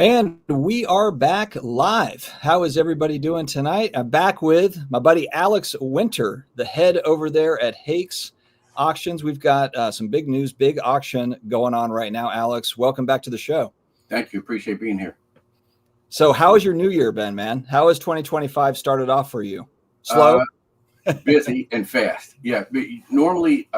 And we are back live. How is everybody doing tonight? I'm back with my buddy Alex Winter, the head over there at Hakes Auctions. We've got some big news, big auction going on right now. Alex, welcome back to the show. Thank you. Appreciate being here. So how has your new year been, man? How has 2025 started off for you? Slow? Busy and fast. Yeah. Normally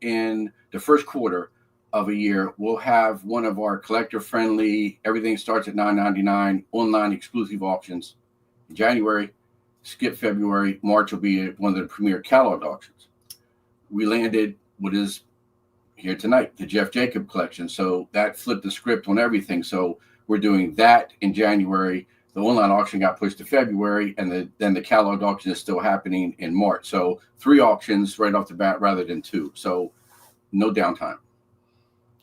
in the first quarter of a year, we'll have one of our collector-friendly, everything starts at $9.99 online exclusive auctions. In January, skip February, March will be one of the premier catalog auctions. We landed what is here tonight, the Jeff Jacob collection. So that flipped the script on everything. So we're doing that in January. The online auction got pushed to February, and then the catalog auction is still happening in March. So 3 auctions right off the bat rather than 2. So no downtime.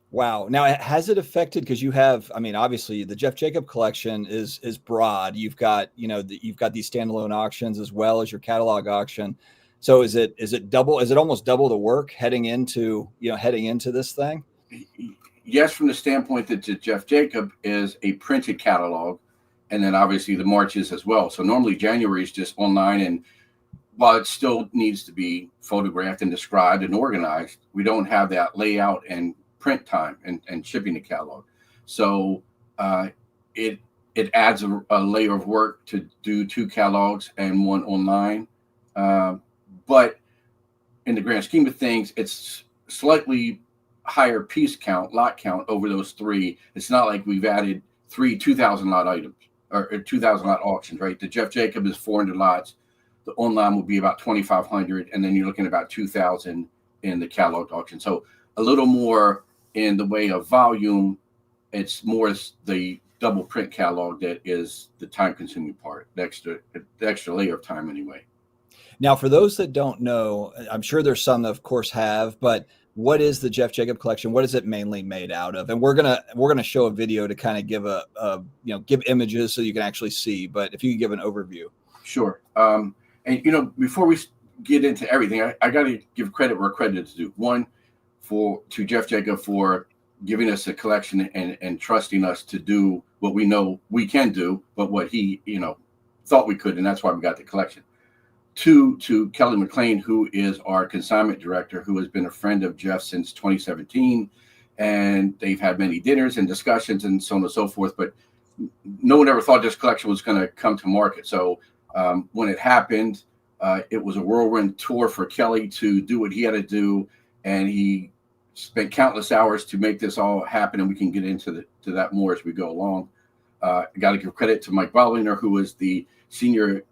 Wow. Now, has it affected, because you have, I mean, obviously the Jeff Jacob collection is broad. You've got, you've got these standalone auctions as well as your catalog auction. So is it almost double the work heading into this thing? Yes, from the standpoint that the Jeff Jacob is a printed catalog, and then obviously the Marches as well. So normally January is just online, and while it still needs to be photographed and described and organized, we don't have that layout and print time and shipping the catalog. So it adds a layer of work to do 2 catalogs and 1 online. But in the grand scheme of things, it's slightly higher piece count, lot count over those 3. It's not like we've added 3 2,000 lot items or 2,000 lot auctions, right? The Jeff Jacob is 400 lots. The online will be about 2,500, and then you're looking at about 2,000 in the catalog auction. So a little more in the way of volume. It's more the double print catalog that is the time-consuming part, the extra layer of time anyway. Now, for those that don't know, I'm sure there's some that of course have, but what is the Jeff Jacob collection? What is it mainly made out of? And we're gonna show a video to kind of give give images so you can actually see. But if you could give an overview. Sure. And before we get into everything, I got to give credit where credit is due. One, to Jeff Jacob for giving us a collection and trusting us to do what we know we can do, but what he thought we could, and that's why we got the collection. 2, to Kelly McLean, who is our consignment director, who has been a friend of Jeff since 2017, and they've had many dinners and discussions and so on and so forth, but no one ever thought this collection was going to come to market. So when it happened, it was a whirlwind tour for Kelly to do what he had to do, and he spent countless hours to make this all happen, and we can get into that more as we go along. I got to give credit to Mike Balliner, who is the senior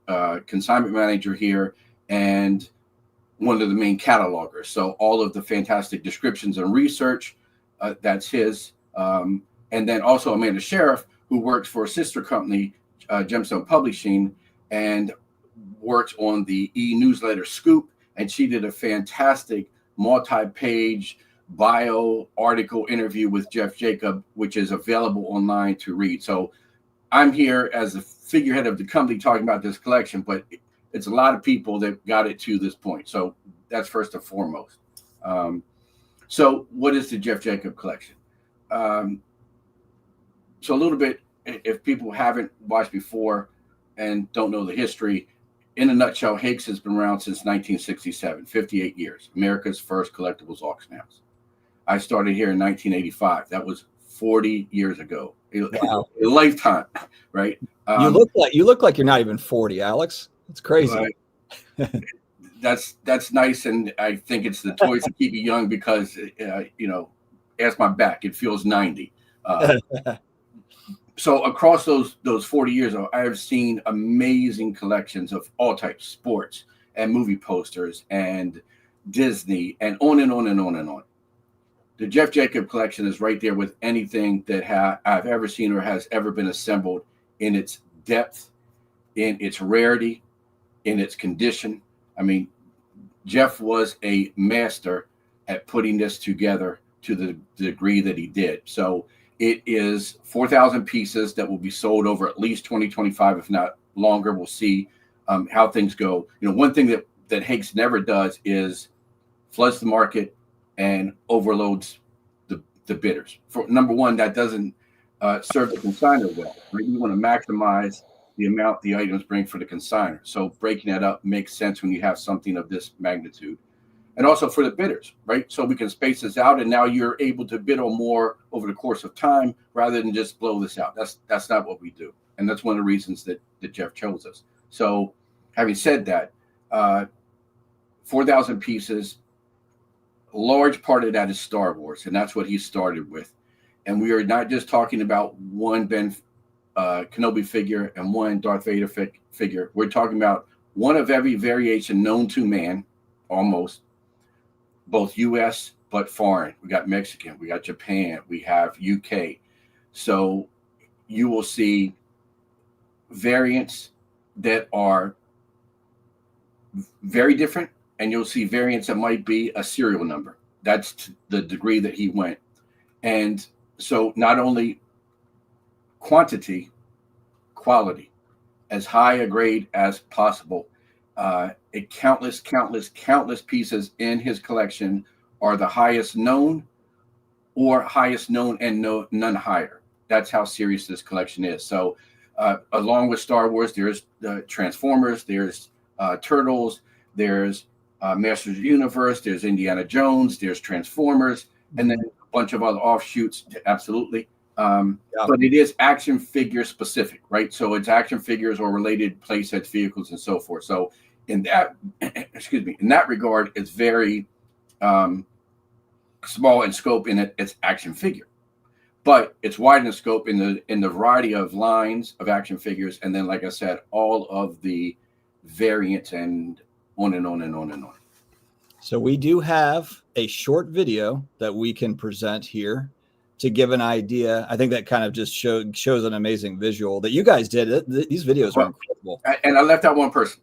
consignment manager here and one of the main catalogers. So all of the fantastic descriptions and research, that's his. And then also Amanda Sheriff, who works for a sister company, Gemstone Publishing, and works on the e-newsletter Scoop. And she did a fantastic multi-page bio article interview with Jeff Jacob, which is available online to read. So I'm here as the figurehead of the company talking about this collection, but it's a lot of people that got it to this point. So that's first and foremost. So what is the Jeff Jacob collection? So a little bit, if people haven't watched before and don't know the history, in a nutshell, Hakes has been around since 1967, 58 years, America's first collectibles auction house. I started here in 1985. That was 40 years ago. Wow. A lifetime, right? You look like you're not even 40, Alex. It's crazy. That's nice, and I think it's the toys that keep you young because ask my back, it feels 90. So across those 40 years, I have seen amazing collections of all types, sports and movie posters and Disney and on and on and on and on. The Jeff Jacob collection is right there with anything that I've ever seen or has ever been assembled in its depth, in its rarity, in its condition. I mean, Jeff was a master at putting this together to the degree that he did. So it is 4,000 pieces that will be sold over at least 2025, if not longer. We'll see how things go. One thing that Hakes never does is floods the market and overloads the bidders. For number one, that doesn't serve the consignor well. Right? You want to maximize the amount the items bring for the consignor. So breaking that up makes sense when you have something of this magnitude. And also for the bidders, right? So we can space this out, and now you're able to bid on more over the course of time rather than just blow this out. That's not what we do, and that's one of the reasons that Jeff chose us. So, having said that, 4,000 pieces. A large part of that is Star Wars, and that's what he started with. And we are not just talking about one Ben Kenobi figure and one Darth Vader figure. We're talking about one of every variation known to man, almost. Both U.S. but foreign. We got Mexican, we got Japan, we have UK. So you will see variants that are very different, and you'll see variants that might be a serial number. That's to the degree that he went. And so not only quantity, quality, as high a grade as possible. Countless pieces in his collection are the highest known or highest known and none higher. That's how serious this collection is. So along with Star Wars, there's Transformers, there's Turtles, there's Masters of the Universe, there's Indiana Jones, there's Transformers, and then a bunch of other offshoots, absolutely. But it is action figure specific, right? So it's action figures or related playsets, vehicles, and so forth. So in that, in that regard, it's very small in scope in its action figure, but it's wide in scope in the variety of lines of action figures, and then, like I said, all of the variants and on and on and on and on. So we do have a short video that we can present here to give an idea. I think that kind of just shows an amazing visual that you guys did. These videos are incredible. And I left out one person.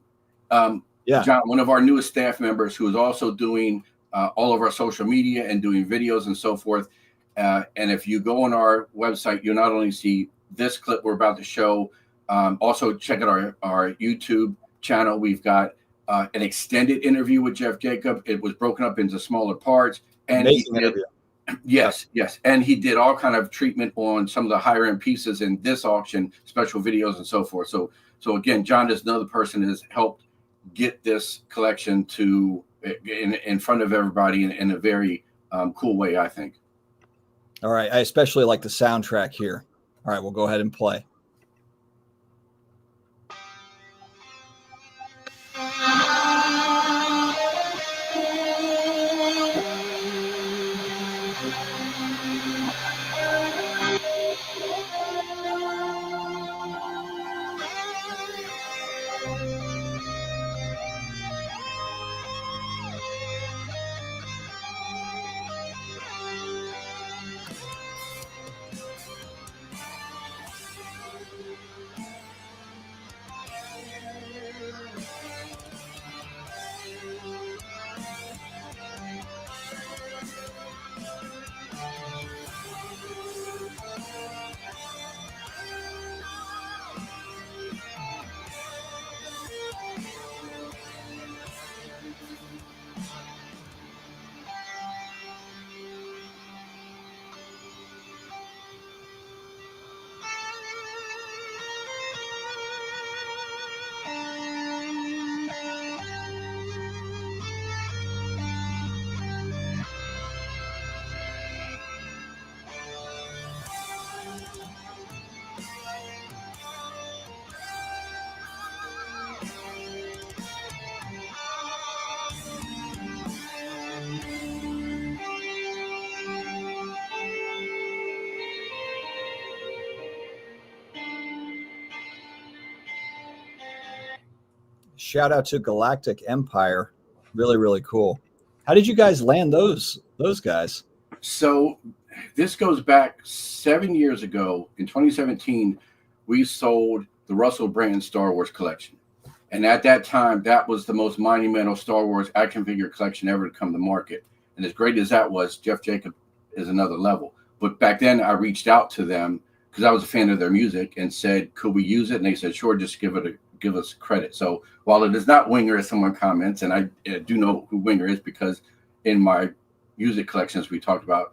Yeah, John, one of our newest staff members, who is also doing all of our social media and doing videos and so forth. And if you go on our website, you'll not only see this clip we're about to show, also check out our YouTube channel. We've got an extended interview with Jeff Jacob. It was broken up into smaller parts. And amazing interview. Yes. And he did all kind of treatment on some of the higher end pieces in this auction, special videos and so forth. So again, John is another person that has helped get this collection to in front of everybody in a very cool way, I think. All right. I especially like the soundtrack here. All right, we'll go ahead and play. Shout out to Galactic Empire. Really, really cool. How did you guys land those guys? So this goes back 7 years ago. In 2017, we sold the Russell Brand Star Wars collection. And at that time, that was the most monumental Star Wars action figure collection ever to come to market. And as great as that was, Jeff Jacob is another level. But back then, I reached out to them because I was a fan of their music and said, could we use it? And they said, sure, just give us credit. So while it is not Winger, as someone comments, and I do know who Winger is because in my music collections we talked about,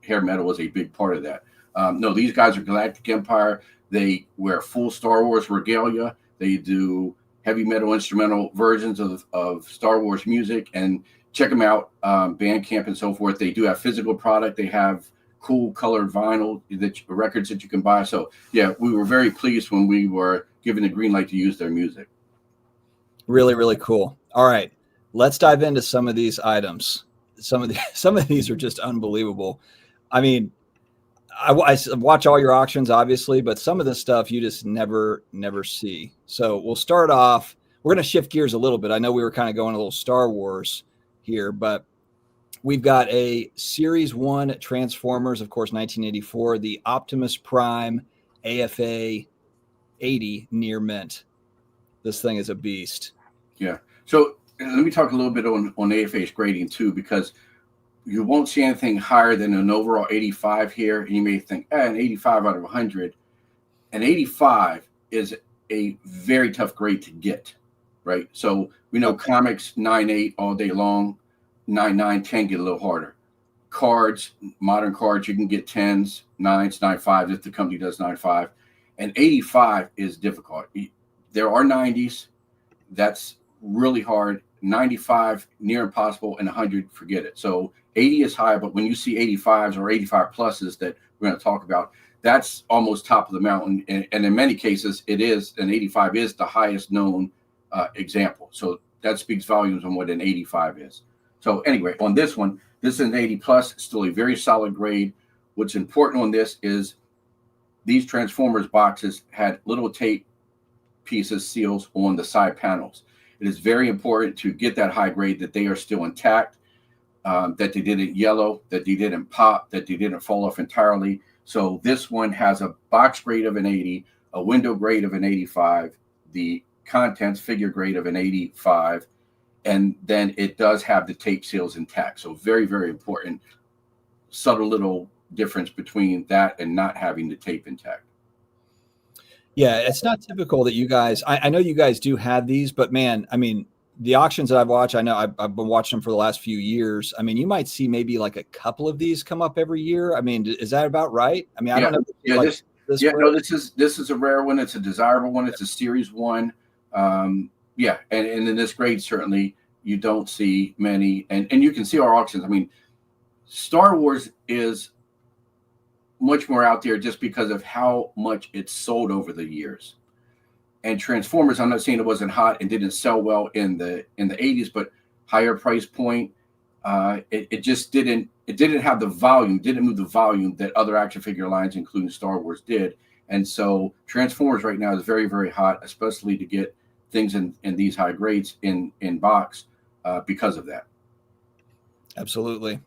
hair metal was a big part of that. No, these guys are Galactic Empire. They wear full Star Wars regalia. They do heavy metal instrumental versions of Star Wars music, and check them out, Bandcamp and so forth. They do have physical product. They have cool colored vinyl records that you can buy. So yeah, we were very pleased when we were given the green light to use their music. Really, really cool. All right, let's dive into some of these items. Some of these are just unbelievable. I mean, I watch all your auctions, obviously, but some of this stuff you just never see. So we'll start off. We're going to shift gears a little bit. I know we were kind of going a little Star Wars here, but we've got a Series 1 Transformers, of course, 1984, the Optimus Prime AFA 80 near mint. This thing is a beast. Yeah. So let me talk a little bit on AFA's grading too, because you won't see anything higher than an overall 85 here. And you may think, an 85 out of 100. An 85 is a very tough grade to get, right? So we know comics 9.8 all day long, 9.9, 10 get a little harder. Cards, modern cards, you can get 10s, 9s, 9.5s if the company does 9.5. And 85 is difficult. There are 90s. That's really hard. 95, near impossible, and 100, forget it. So 80 is high, but when you see 85s or 85 pluses that we're going to talk about, that's almost top of the mountain. And in many cases, it is, an 85 is the highest known example. So that speaks volumes on what an 85 is. So anyway, on this one, this is an 80 plus, still a very solid grade. What's important on this is these Transformers boxes had little tape pieces, seals on the side panels. It is very important to get that high grade, that they are still intact, that they didn't yellow, that they didn't pop, that they didn't fall off entirely. So this one has a box grade of an 80, a window grade of an 85, the contents figure grade of an 85, and then it does have the tape seals intact. So very, very important, subtle little difference between that and not having the tape intact. Yeah, it's not typical that you guys, I know you guys do have these, but man, I mean, the auctions that I've watched, I know I've been watching them for the last few years. I mean, you might see maybe like a couple of these come up every year. I mean, is that about right? I mean, I don't know. Yeah, like this is a rare one. It's a desirable one. It's a Series 1. Yeah, and in this grade, certainly you don't see many. And you can see our auctions. I mean, Star Wars is much more out there just because of how much it's sold over the years. And Transformers, I'm not saying it wasn't hot and didn't sell well in the 80s, but higher price point, it just didn't have the volume, didn't move the volume that other action figure lines, including Star Wars, did. And so Transformers right now is very, very hot, especially to get things in these high grades in box because of that. Absolutely.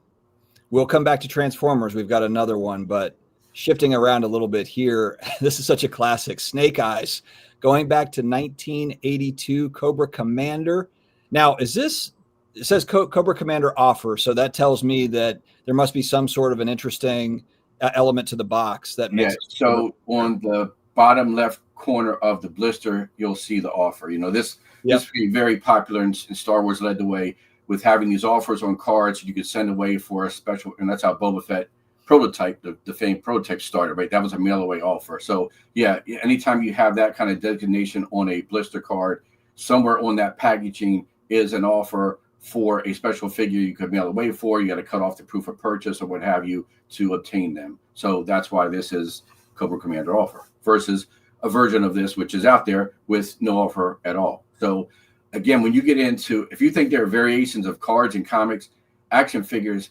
We'll come back to Transformers. We've got another one, but shifting around a little bit here, this is such a classic. Snake Eyes, going back to 1982, Cobra Commander. Now, it says Cobra Commander offer, so that tells me that there must be some sort of an interesting element to the box that makes it. So on the bottom left corner of the blister, you'll see the offer. You know, this became very popular in Star Wars, led the way with having these offers on cards you could send away for a special, and that's how Boba Fett prototype, the famed prototype started, right? That was a mail away offer. So yeah, anytime you have that kind of designation on a blister card, somewhere on that packaging is an offer for a special figure you could mail away for. You got to cut off the proof of purchase or what have you to obtain them. So that's why this is Cobra Commander offer versus a version of this, which is out there with no offer at all. So again, when you get into, if you think there are variations of cards and comics, action figures,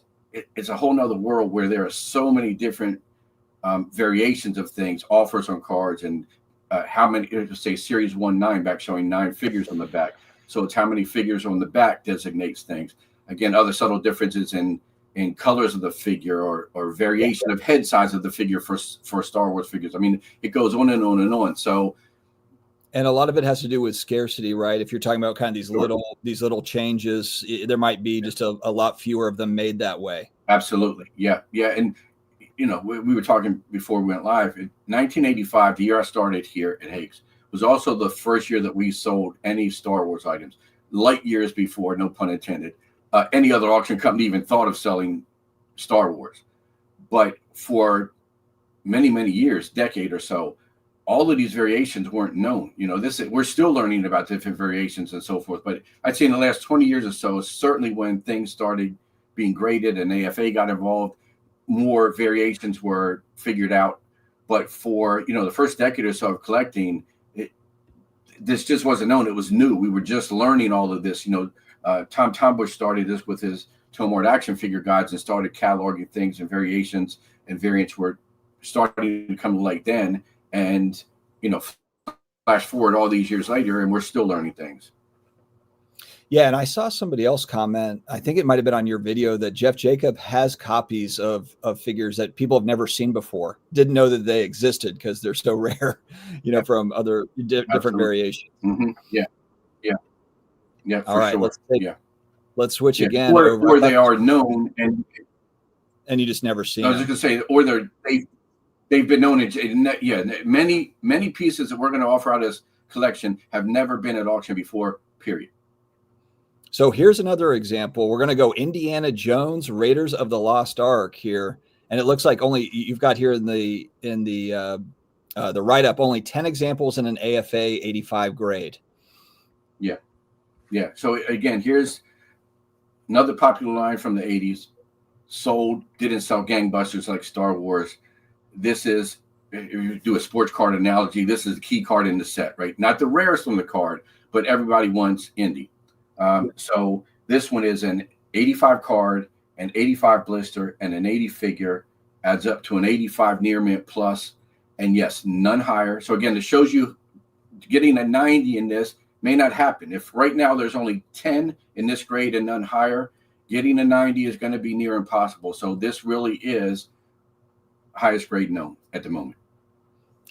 it's a whole nother world where there are so many different variations of things, offers on cards, and how many, say Series 1/9 back showing 9 figures on the back. So it's how many figures on the back designates things. Again, other subtle differences in colors of the figure or variation of head size of the figure for Star Wars figures. I mean, it goes on and on and on. So, and a lot of it has to do with scarcity, right? If you're talking about kind of these little changes, there might be just a lot fewer of them made that way. Absolutely. Yeah. Yeah. And, you know, we were talking before we went live. In 1985, the year I started here at Hakes, was also the first year that we sold any Star Wars items. Light years before, no pun intended, any other auction company even thought of selling Star Wars. But for many, many years, decade or so, all of these variations weren't known. You know, we're still learning about different variations and so forth. But I'd say in the last 20 years or so, certainly when things started being graded and AFA got involved, more variations were figured out. But for, you know, the first decade or so of collecting, this just wasn't known. It was new. We were just learning all of this. You know, Tom Tombush started this with his Tomart action figure guides and started cataloging things, and variations and variants were starting to come to light then. And, you know, flash forward all these years later, and we're still learning things. Yeah, and I saw somebody else comment, I think it might have been on your video, that Jeff Jacob has copies of figures that people have never seen before. Didn't know that they existed because they're so rare, you know, from other different variations. Mm-hmm. Yeah. All right, sure. Let's switch again. Or they are known and you just never see them. I was just gonna say, or they've been known many pieces that we're going to offer out as collection have never been at auction before, period. So here's another example. We're going to go Indiana Jones, Raiders of the Lost Ark here, and it looks like only you've got here in the write-up only 10 examples in an AFA 85 grade. Yeah. So again, here's another popular line from the 80s. Didn't sell gangbusters like Star Wars. This is, if you do a sports card analogy, this is the key card in the set, right? Not the rarest on the card, but everybody wants Indy. So this one is an 85 card, an 85 blister, and an 80 figure, adds up to an 85 near mint plus, and yes, none higher. So again, it shows you getting a 90 in this may not happen. If right now there's only 10 in this grade and none higher, getting a 90 is going to be near impossible. So this really is highest grade known at the moment.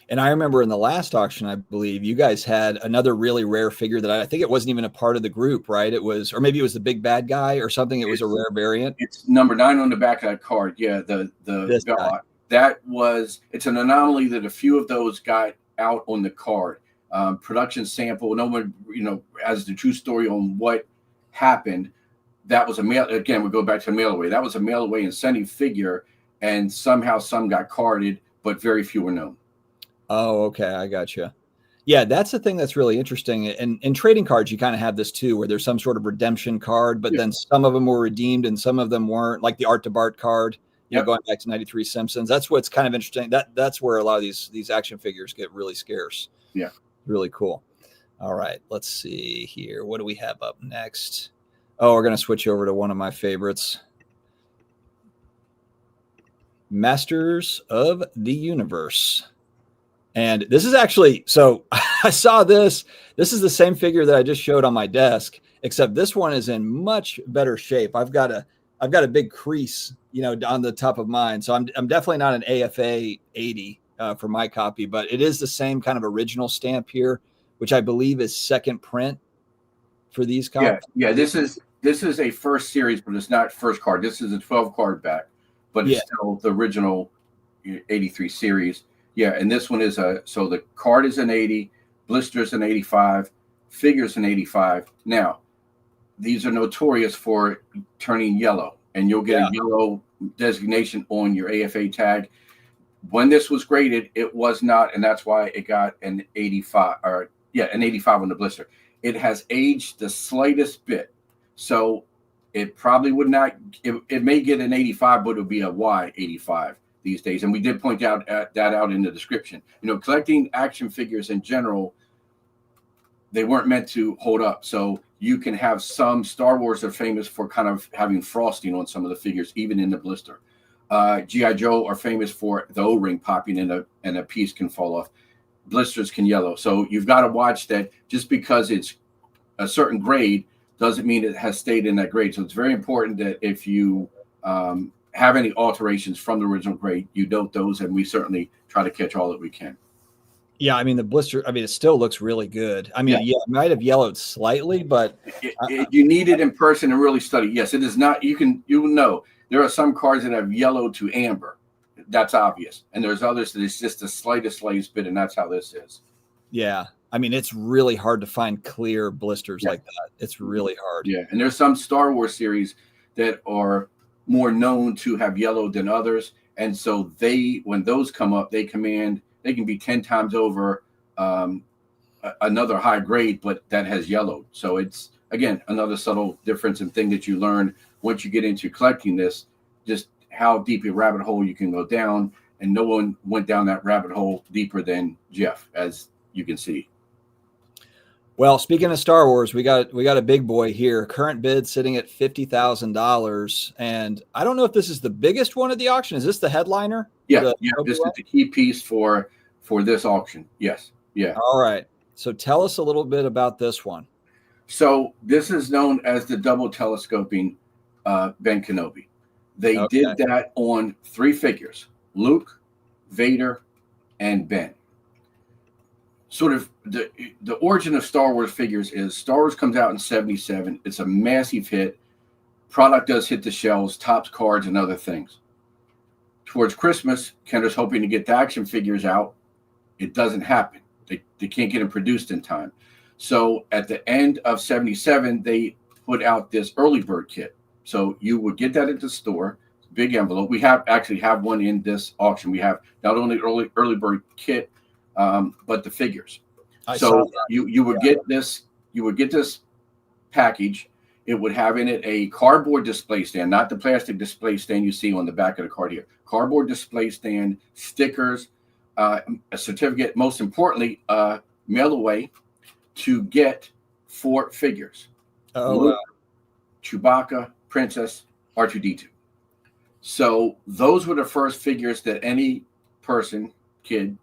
And I remember in the last auction, I believe you guys had another really rare figure that I think it wasn't even a part of the group, right? It was, or maybe it was the big bad guy or something. It was a rare variant. It's number 9 on the back of that card. Yeah, it's an anomaly that a few of those got out on the card. Production sample. No one, has the true story on what happened. That was a mail. Again, we go back to the mail away. That was a mail away incentive figure, and somehow some got carded, but very few were known. Oh, okay. I gotcha. Yeah, that's the thing that's really interesting. And in trading cards, you kind of have this too, where there's some sort of redemption card, but then some of them were redeemed and some of them weren't, like the Art to Bart card, going back to 93 Simpsons. That's what's kind of interesting. That's where a lot of these action figures get really scarce. Yeah. Really cool. All right, let's see here. What do we have up next? Oh, we're going to switch over to one of my favorites. Masters of the Universe. And this is actually, so I saw this. This is the same figure that I just showed on my desk, except this one is in much better shape. I've got a big crease, on the top of mine. So I'm definitely not an AFA 80 for my copy, but it is the same kind of original stamp here, which I believe is second print for these copies. Yeah. This is a first series, but it's not first card. This is a 12 card back, but it's still the original 83 series. Yeah, and this one is so the card is an 80, blisters an 85, figures an 85. Now, these are notorious for turning yellow, and you'll get a yellow designation on your AFA tag. When this was graded, it was not, and that's why it got an 85, an 85 on the blister. It has aged the slightest bit, so it probably would not. It may get an 85, but it would be a Y 85. These days, and we did point out that out in the description. Collecting action figures in general, they weren't meant to hold up. So you can have some Star Wars are famous for kind of having frosting on some of the figures, even in the blister. G.I. Joe are famous for the O-ring popping and a piece can fall off. Blisters can yellow. So you've got to watch that. Just because it's a certain grade doesn't mean it has stayed in that grade. So it's very important that if you have any alterations from the original grade, you note those, and we certainly try to catch all that we can. Yeah, I mean, the blister, it still looks really good. It might have yellowed slightly, but you need it in person and really study. Yes, it is not. You will know there are some cards that have yellow to amber. That's obvious, and there's others that it's just the slightest bit, and that's how this is. Yeah, it's really hard to find clear blisters like that. It's really hard. Yeah, and there's some Star Wars series that are more known to have yellow than others, And so when those come up, they can be 10 times over another high grade, but that has yellowed. So it's, again, another subtle difference and thing that you learn once you get into collecting this, just how deep a rabbit hole you can go down. And no one went down that rabbit hole deeper than Jeff, as you can see. Well, speaking of Star Wars, we got a big boy here. Current bid sitting at $50,000, and I don't know if this is the biggest one at the auction. Is this the headliner? Yeah, this is the key piece for this auction. Yes, yeah. All right. So tell us a little bit about this one. So this is known as the double telescoping Ben Kenobi. They did that on 3 figures: Luke, Vader, and Ben. Sort of the origin of Star Wars figures is Star Wars comes out in 77. It's a massive hit. Product does hit the shelves, tops cards, and other things. Towards Christmas, Kenner's hoping to get the action figures out. It doesn't happen. They can't get them produced in time. So at the end of 77, they put out this early bird kit. So you would get that at the store, big envelope. We actually have one in this auction. We have not only early bird kit, but the figures. So you would get this package. It would have in it a cardboard display stand, not the plastic display stand you see on the back of the card here. Cardboard display stand, stickers, a certificate, most importantly, mail away to get 4 figures. Luke, Chewbacca, Princess, R2-D2. So those were the first figures that any kid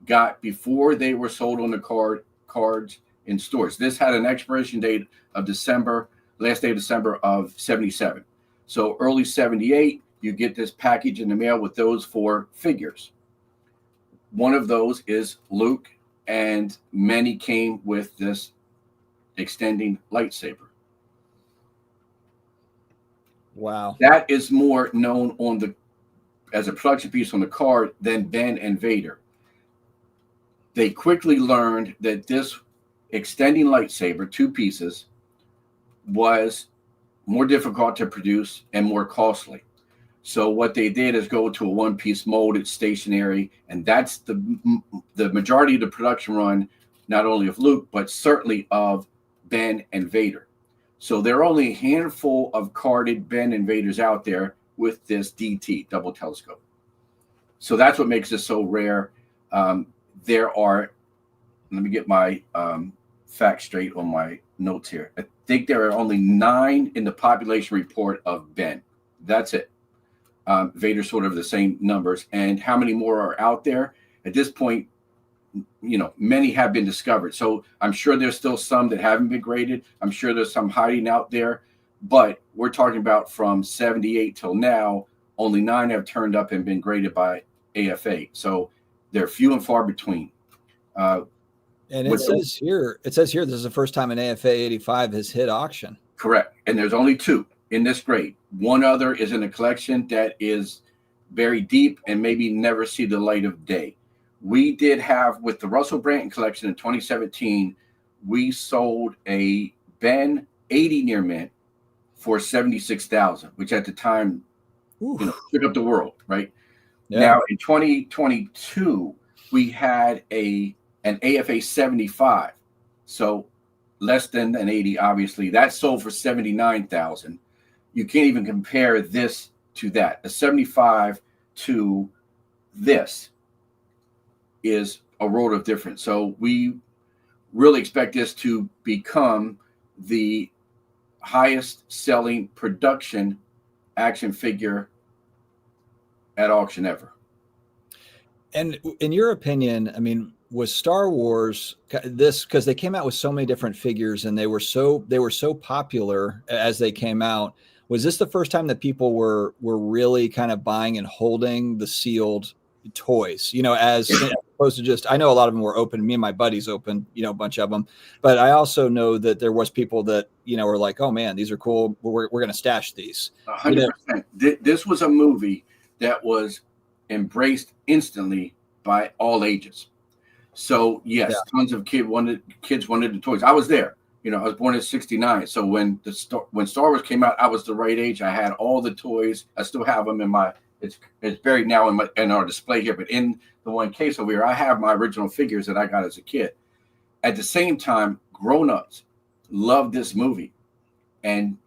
got before they were sold on the cards in stores. This had an expiration date of last day of December of 77. So early 78, you get this package in the mail with those 4 figures. One of those is Luke, and many came with this extending lightsaber. Wow. That is more known as a production piece on the card than Ben and Vader. They quickly learned that this extending lightsaber, 2 pieces, was more difficult to produce and more costly. So what they did is go to a 1-piece molded stationary, and that's the majority of the production run, not only of Luke, but certainly of Ben and Vader. So there are only a handful of carded Ben and Vaders out there with this DT, double telescope. So that's what makes this so rare. There are, let me get my facts straight on my notes here. I think there are only 9 in the population report of Ben. That's it. Vader sort of the same numbers. And how many more are out there? At this point, many have been discovered. So I'm sure there's still some that haven't been graded. I'm sure there's some hiding out there. But we're talking about from 78 till now, only 9 have turned up and been graded by AFA. So they're few and far between. And it says here, this is the first time an AFA 85 has hit auction. Correct. And there's only 2 in this grade. One other is in a collection that is very deep and maybe never see the light of day. We did have, with the Russell Branton collection in 2017, we sold a Ben 80 near mint for $76,000, which at the time, took up the world, right? Yeah. Now in 2022, we had an AFA 75, so less than an 80, obviously. That sold for $79,000. You can't even compare this to that. A 75 to this is a world of difference. So we really expect this to become the highest selling production action figure at auction ever. And in your opinion, I mean, was Star Wars this, because they came out with so many different figures and they were so popular as they came out, was this the first time that people were really kind of buying and holding the sealed toys, as opposed to just, I know a lot of them were open. Me and my buddies opened, a bunch of them, but I also know that there was people that, were like, oh man, these are cool. We're going to stash these. 100%. This was a movie that was embraced instantly by all ages. So yes, tons of kids wanted the toys. I was there. I was born in '69. So when Star Wars came out, I was the right age. I had all the toys. I still have them in my it's buried now in our display here. But in the one case over here, I have my original figures that I got as a kid. At the same time, grown-ups loved this movie and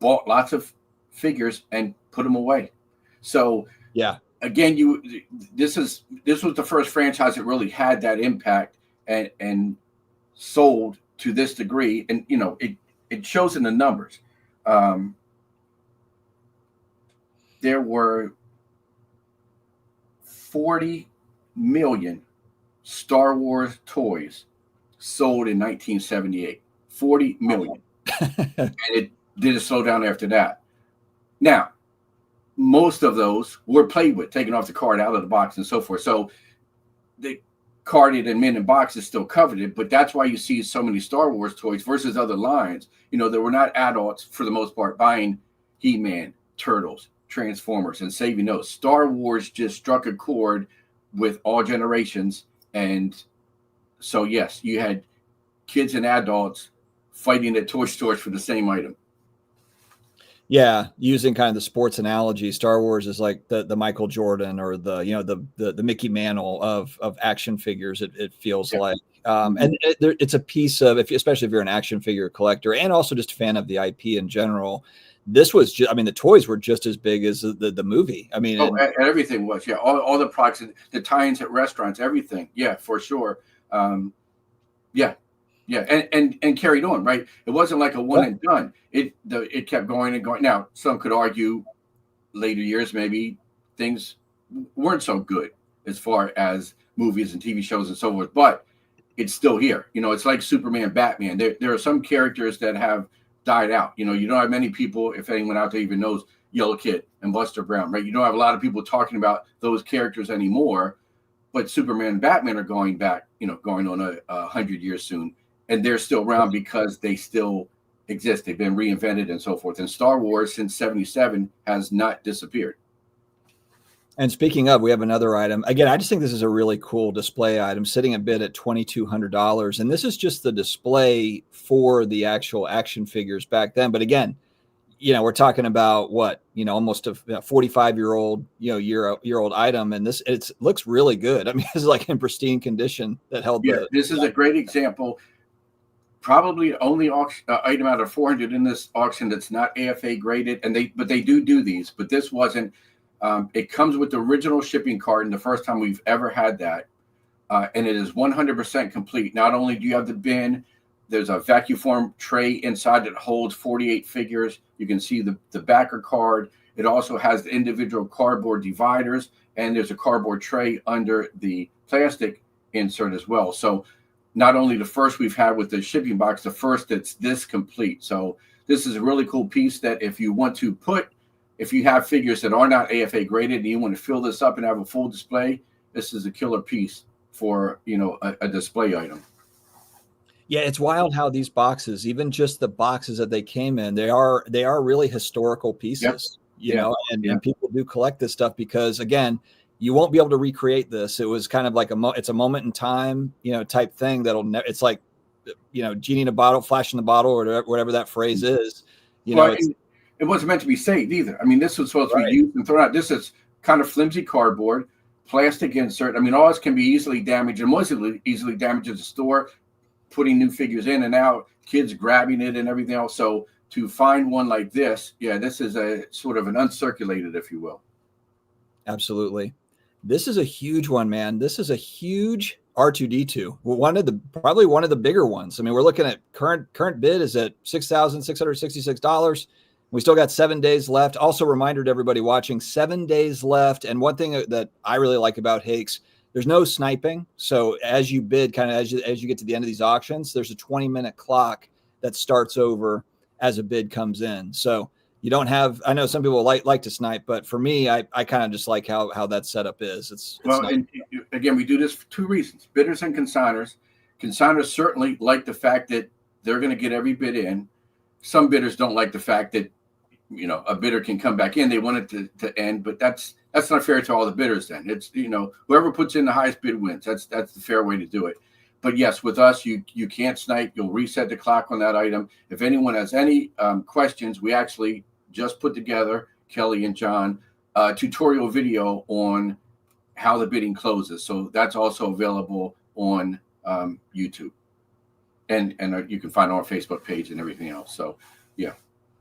bought lots of figures and put them away. So yeah, again, this was the first franchise that really had that impact and sold to this degree, and it shows in the numbers. There were 40 million Star Wars toys sold in 1978. 40 million. And it didn't slow down after that. Now, most of those were played with, taken off the card, out of the box, and so forth. So the carded and mint in box is still coveted, but that's why you see so many Star Wars toys versus other lines. There were not adults, for the most part, buying He-Man, Turtles, Transformers, and saving those. Star Wars just struck a chord with all generations. And so, yes, you had kids and adults fighting at toy stores for the same item. Yeah, using kind of the sports analogy, Star Wars is like the Michael Jordan or the Mickey Mantle of action figures. It feels like, and it's a piece of, especially if you're an action figure collector and also just a fan of the IP in general. This was just, the toys were just as big as the movie. Everything was, all the products, the tie-ins at restaurants, everything, for sure. And carried on, right? It wasn't like a one and done. It kept going and going. Now, some could argue later years maybe things weren't so good as far as movies and TV shows and so forth, but it's still here. It's like Superman, Batman. There are some characters that have died out. You don't have many people, if anyone out there even knows Yellow Kid and Buster Brown, right? You don't have a lot of people talking about those characters anymore, but Superman and Batman are going back, going on 100 years soon. And they're still around because they still exist. They've been reinvented and so forth. And Star Wars since 77 has not disappeared. And speaking of, we have another item. Again, I just think this is a really cool display item sitting a bid at $2,200. And this is just the display for the actual action figures back then. But again, we're talking about what, almost a 45-year-old, year-old item. And it looks really good. It's like in pristine condition that held. This is a great example. Probably only item out of 400 in this auction that's not AFA graded, but they do these. But this wasn't. It comes with the original shipping card, and the first time we've ever had that, and it is 100% complete. Not only do you have the bin, there's a vacuum form tray inside that holds 48 figures. You can see the backer card. It also has the individual cardboard dividers, and there's a cardboard tray under the plastic insert as well. So not only the first we've had with the shipping box, the first that's this complete. So this is a really cool piece that if you have figures that are not AFA graded and you want to fill this up and have a full display, this is a killer piece for, a display item. Yeah, it's wild how these boxes, even just the boxes that they came in, they are really historical pieces, and people do collect this stuff because, again, you won't be able to recreate this. It was kind of like it's a moment in time, type thing it's like, genie in a bottle, flash in the bottle, or whatever that phrase is. It wasn't meant to be saved either. This was supposed to be used and thrown out. This is kind of flimsy cardboard, plastic insert. All this can be easily damaged and was easily damaged at the store, putting new figures in and out, kids grabbing it and everything else. So to find one like this, this is a sort of an uncirculated, if you will. Absolutely. This is a huge one, man. This is a huge R2D2. Probably one of the bigger ones. We're looking at current bid is at $6,666. We still got 7 days left. Also, reminder to everybody watching, 7 days left. And one thing that I really like about Hakes, there's no sniping. So as you bid, kind of as you get to the end of these auctions, there's a 20-minute clock that starts over as a bid comes in. So you don't have, I know some people like to snipe, but for me, I kind of just like how that setup is. It's and again, we do this for two reasons: bidders and consigners. Consigners certainly like the fact that they're going to get every bid in. Some bidders don't like the fact that a bidder can come back in. They want it to end, but that's not fair to all the bidders. Then it's whoever puts in the highest bid wins. That's the fair way to do it. But yes, with us, you can't snipe. You'll reset the clock on that item. If anyone has any questions, we actually just put together, Kelly and John, tutorial video on how the bidding closes. So that's also available on YouTube, and you can find it on our Facebook page and everything else. So yeah.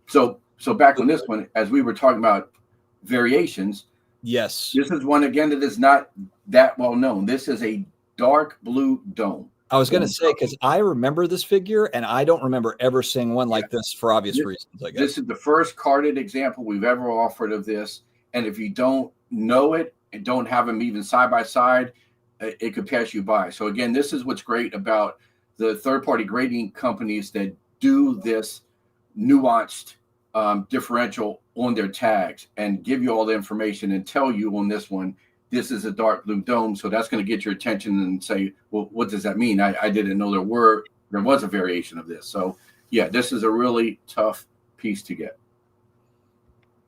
So back on this one, as we were talking about variations. Yes. This is one again that is not that well known. This is a dark blue dome. I was going to say, because I remember this figure, and I don't remember ever seeing one like this for obvious reasons, I guess. This is the first carded example we've ever offered of this. And if you don't know it and don't have them even side by side, it could pass you by. So again, this is what's great about the third-party grading companies that do this nuanced differential on their tags and give you all the information and tell you on this one, this is a dark blue dome. So that's going to get your attention and say, well, what does that mean? I didn't know there was a variation of this. So yeah, this is a really tough piece to get.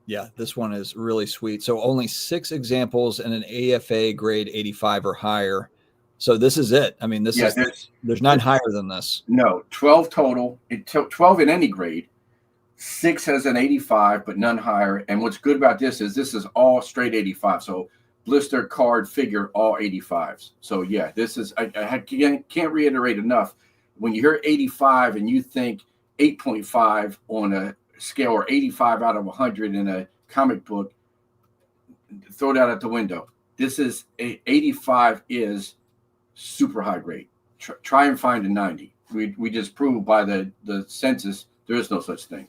Yeah, this one is really sweet. So only 6 examples and an AFA grade 85 or higher. So this is it. I mean, there's none higher than this. No, 12 total. 12 in any grade. 6 has an 85, but none higher. And what's good about this is all straight 85. So blister, card, figure, all 85s. So yeah, this is, I can't reiterate enough. When you hear 85 and you think 8.5 on a scale or 85 out of 100 in a comic book, throw that out the window. This is 85 is super high grade. Try and find a 90. We just proved by the census there is no such thing.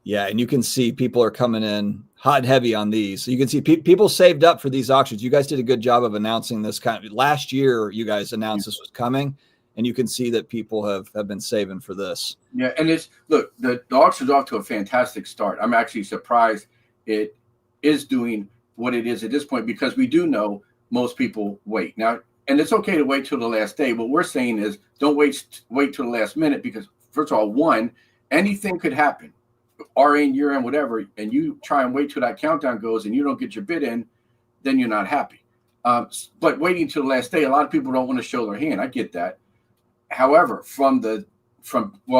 Yeah, and you can see people are coming in hot and heavy on these. So you can see people saved up for these auctions. You guys did a good job of announcing this last year. You guys announced this was coming, and you can see that people have been saving for this. Yeah, and look, the auction's off to a fantastic start. I'm actually surprised it is doing what it is at this point, because we do know most people wait. Now, and it's okay to wait till the last day. What we're saying is don't wait till the last minute, because first of all, one, anything could happen. RN, year end, whatever, and you try and wait till that countdown goes and you don't get your bid in, then you're not happy. But waiting till the last day, a lot of people don't want to show their hand. I get that. However,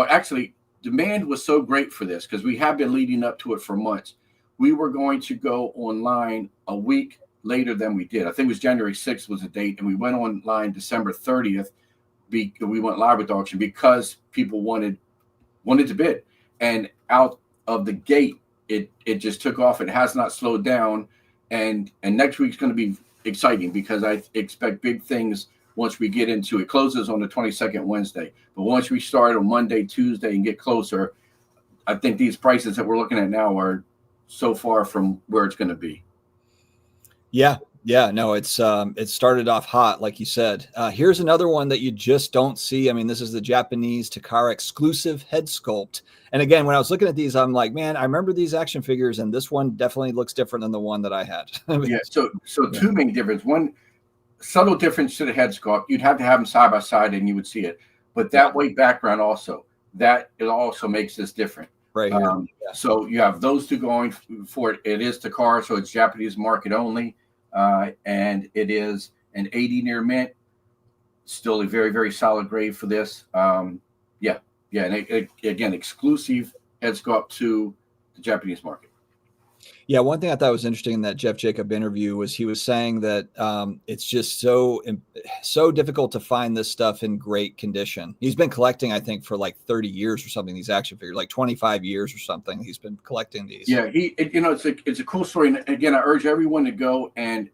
actually, demand was so great for this because we have been leading up to it for months. We were going to go online a week later than we did. I think it was January 6th was the date, and we went online December 30th. We went live with the auction because people wanted to bid, and out of the gate, it just took off. It has not slowed down, and next week's going to be exciting because I expect big things once we get into it. Closes on the 22nd Wednesday, but once we start on Monday, Tuesday, and get closer, I think these prices that we're looking at now are so far from where it's going to be. Yeah, no, it started off hot, like you said. Here's another one that you just don't see. I mean, this is the Japanese Takara exclusive head sculpt. And again, when I was looking at these, I'm like, man, I remember these action figures, and this one definitely looks different than the one that I had. Yeah, so two main differences. One subtle difference to the head sculpt. You'd have to have them side by side, and you would see it. But that white background also, it also makes this different. Right here. So you have those two going for it. It is Takara, so it's Japanese market only. And it is an 80 near mint, still a very, very solid grade for this. And again, exclusive head sculpt to the Japanese market. Yeah, one thing I thought was interesting in that Jeff Jacob interview was he was saying that it's just so difficult to find this stuff in great condition. He's been collecting, I think, for like 30 years or something, these action figures, like 25 years or something. He's been collecting these. Yeah, it's a cool story. And again, I urge everyone to go and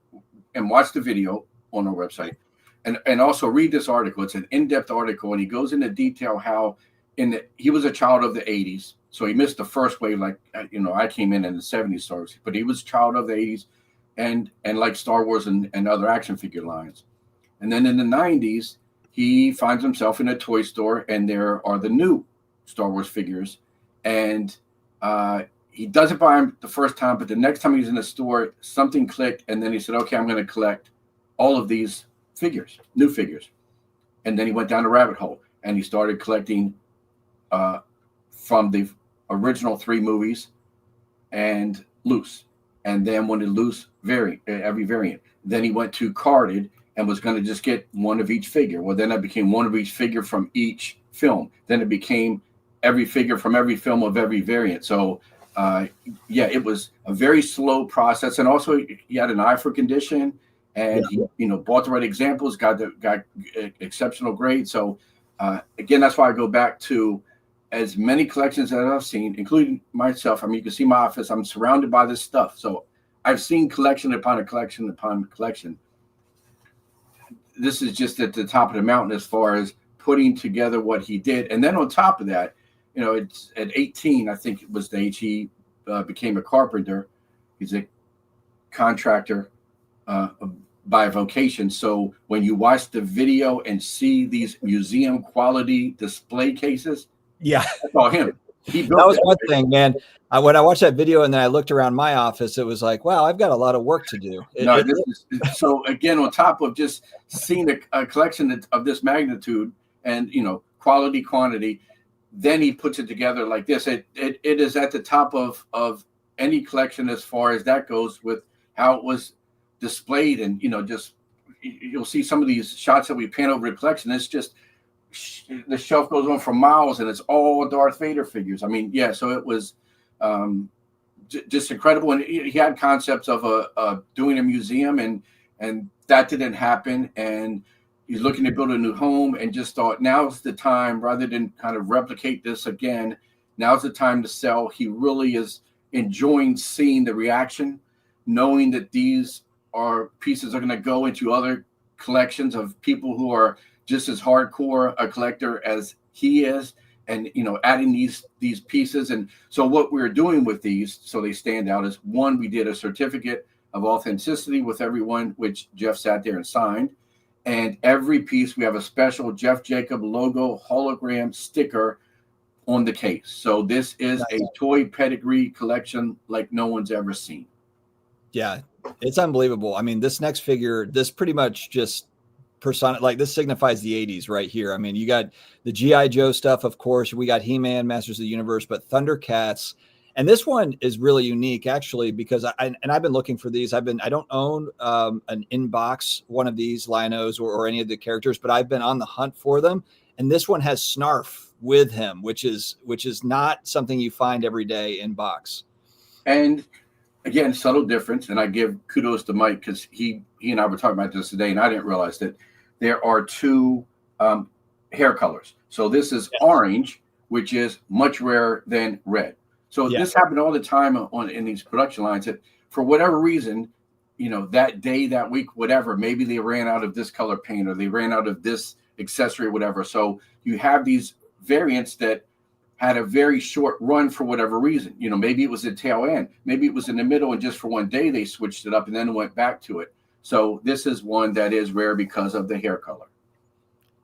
watch the video on our website and also read this article. It's an in-depth article, and he goes into detail how he was a child of the 80s. So he missed the first wave, like, I came in the 70s Star Wars, but he was a child of the 80s and like Star Wars and other action figure lines. And then in the 90s, he finds himself in a toy store, and there are the new Star Wars figures. And he doesn't buy them the first time, but the next time he's in the store, something clicked. And then he said, okay, I'm going to collect all of these figures, new figures. And then he went down the rabbit hole, and he started collecting from the original 3 movies and loose, and then wanted loose every variant. Then he went to carded and was going to just get one of each figure. Well, then it became one of each figure from each film. Then it became every figure from every film of every variant. So yeah, it was a very slow process, and also he had an eye for condition, and he, bought the right examples, got exceptional grades. So again, that's why I go back to as many collections that I've seen, including myself. I mean, you can see my office. I'm surrounded by this stuff, so I've seen collection upon collection upon collection. This is just at the top of the mountain as far as putting together what he did, and then on top of that. It's at 18, I think it was the age he became a carpenter. He's a contractor by vocation. So when you watch the video and see these museum quality display cases, that's all him. He built that was one thing, man. When I watched that video and then I looked around my office, it was like, wow, I've got a lot of work to do. So again, on top of just seeing a collection of this magnitude and, quality, quantity, then he puts it together like this. It is at the top of any collection as far as that goes, with how it was displayed. And just you'll see some of these shots that we pan over the collection. It's just the shelf goes on for miles, and it's all Darth Vader figures. I mean, yeah. So it was just incredible. And he had concepts of doing a museum, and that didn't happen. And he's looking to build a new home, and just thought, now's the time, rather than kind of replicate this again, now's the time to sell. He really is enjoying seeing the reaction, knowing that these are pieces are going to go into other collections of people who are just as hardcore a collector as he is, and adding these pieces. And so what we're doing with these, so they stand out, is one, we did a certificate of authenticity with everyone, which Jeff sat there and signed. And every piece, we have a special Jeff Jacob logo hologram sticker on the case. So this is a toy pedigree collection like no one's ever seen. Yeah, it's unbelievable. I mean, this next figure, this pretty much just this signifies the 80s right here. I mean, you got the G.I. Joe stuff, of course. We got He-Man, Masters of the Universe, but Thundercats. And this one is really unique, actually, because I've been looking for these. I don't own an in-box one of these Linos or any of the characters, but I've been on the hunt for them. And this one has Snarf with him, which is not something you find every day in box. And again, subtle difference. And I give kudos to Mike, because he and I were talking about this today, and I didn't realize that there are two hair colors. So this is orange, which is much rarer than red. So this happened all the time in these production lines, that for whatever reason, that day, that week, whatever, maybe they ran out of this color paint, or they ran out of this accessory, whatever. So you have these variants that had a very short run for whatever reason. Maybe it was the tail end, maybe it was in the middle, and just for one day they switched it up and then went back to it. So this is one that is rare because of the hair color.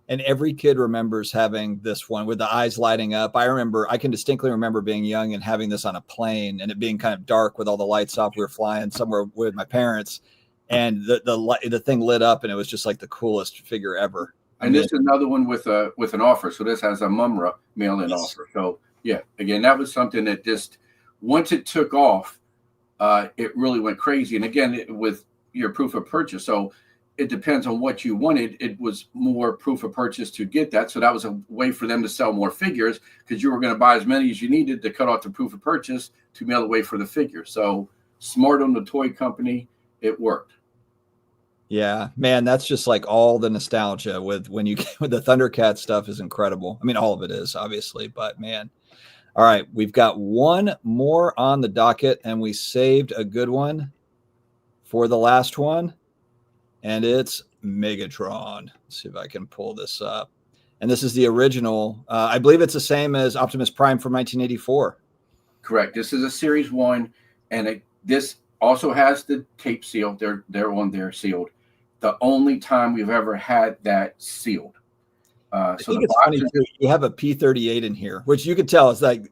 And every kid remembers having this one with the eyes lighting up. I can distinctly remember being young and having this on a plane, and it being kind of dark with all the lights off. We were flying somewhere with my parents, and the thing lit up, and it was just like the coolest figure ever. And this is another one with an offer. So this has a Mumra mail-in offer. So yeah, again, that was something that just, once it took off, it really went crazy. And again, with your proof of purchase. So it depends on what you wanted. It was more proof of purchase to get that. So that was a way for them to sell more figures, because you were going to buy as many as you needed to cut off the proof of purchase to mail away for the figure. So smart on the toy company. It worked. Yeah, man, that's just like all the nostalgia with when you with the Thundercat stuff is incredible. I mean, all of it is, obviously, but man. All right, we've got one more on the docket, and we saved a good one for the last one. And it's Megatron. Let's see if I can pull this up. And this is the original. I believe it's the same as Optimus Prime from 1984. Correct. This is a Series 1, and this also has the tape seal. They're on there sealed. The only time we've ever had that sealed. I think it's funny too. You have a P38 in here, which you could tell is like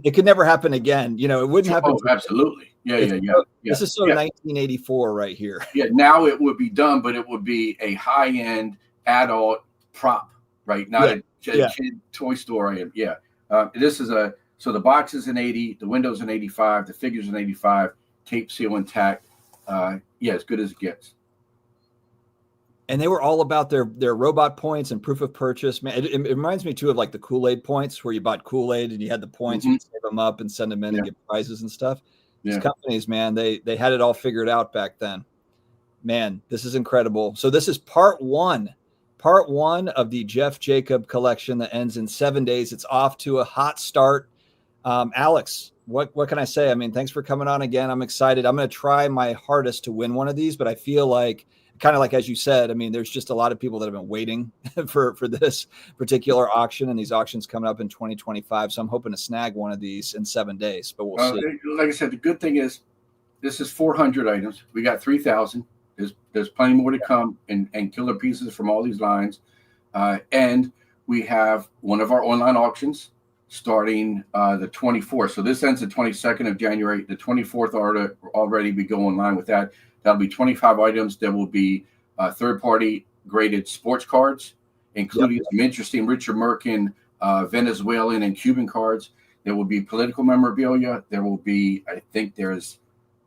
it could never happen again. It wouldn't happen. Oh, absolutely. Yeah. This is 1984 right here. Yeah. Now it would be done, but it would be a high-end adult prop, right? Not a kid toy store. Yeah. This is so the box is an 80, the window's an 85, the figure's an 85, tape seal intact. As good as it gets. And they were all about their robot points and proof of purchase. Man, it reminds me too of like the Kool-Aid points, where you bought Kool-Aid and you had the points, you could save them up and send them in and get prizes and stuff. These companies, man, they had it all figured out back then. Man, this is incredible. So this is part one of the Jeff Jacob collection that ends in 7 days. It's off to a hot start. Alex, what can I say? I mean, thanks for coming on again. I'm excited. I'm going to try my hardest to win one of these, but I feel like, kind of like, as you said, I mean, there's just a lot of people that have been waiting for this particular auction, and these auctions coming up in 2025. So I'm hoping to snag one of these in 7 days, but we'll see. Like I said, the good thing is this is 400 items. We got 3,000. There's plenty more to come, and killer pieces from all these lines. And we have one of our online auctions starting the 24th. So this ends the 22nd of January. The 24th already we go online with that. That'll be 25 items. There will be third-party graded sports cards, including some interesting Richard Merkin, Venezuelan and Cuban cards. There will be political memorabilia. There will be, I think there's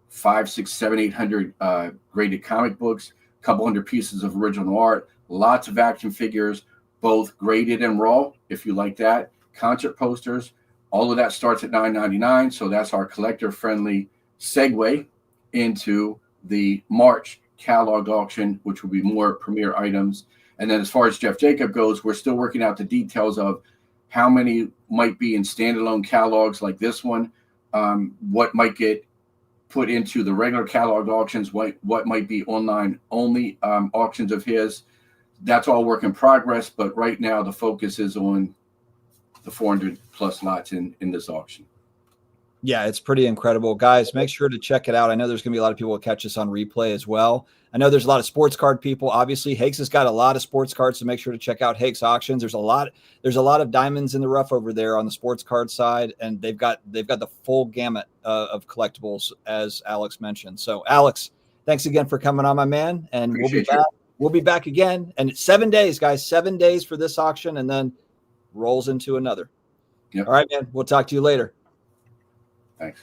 500, 600, 700, 800 graded comic books, a couple hundred pieces of original art, lots of action figures, both graded and raw, if you like that, concert posters. All of that starts at $9.99. So that's our collector-friendly segue into the March catalog auction, which will be more premier items. And then as far as Jeff Jacob goes, we're still working out the details of how many might be in standalone catalogs like this one, what might get put into the regular catalog auctions, what might be online only auctions of his. That's all work in progress, but right now the focus is on the 400 plus lots in this auction. Yeah, it's pretty incredible. Guys, make sure to check it out. I know there's going to be a lot of people who catch this on replay as well. I know there's a lot of sports card people. Obviously, Hakes has got a lot of sports cards, so make sure to check out Hakes Auctions. There's a lot of diamonds in the rough over there on the sports card side, and they've got the full gamut of collectibles, as Alex mentioned. So, Alex, thanks again for coming on, my man, and we'll be back again. And it's 7 days, guys, 7 days for this auction, and then rolls into another. All right, man. We'll talk to you later. Thanks.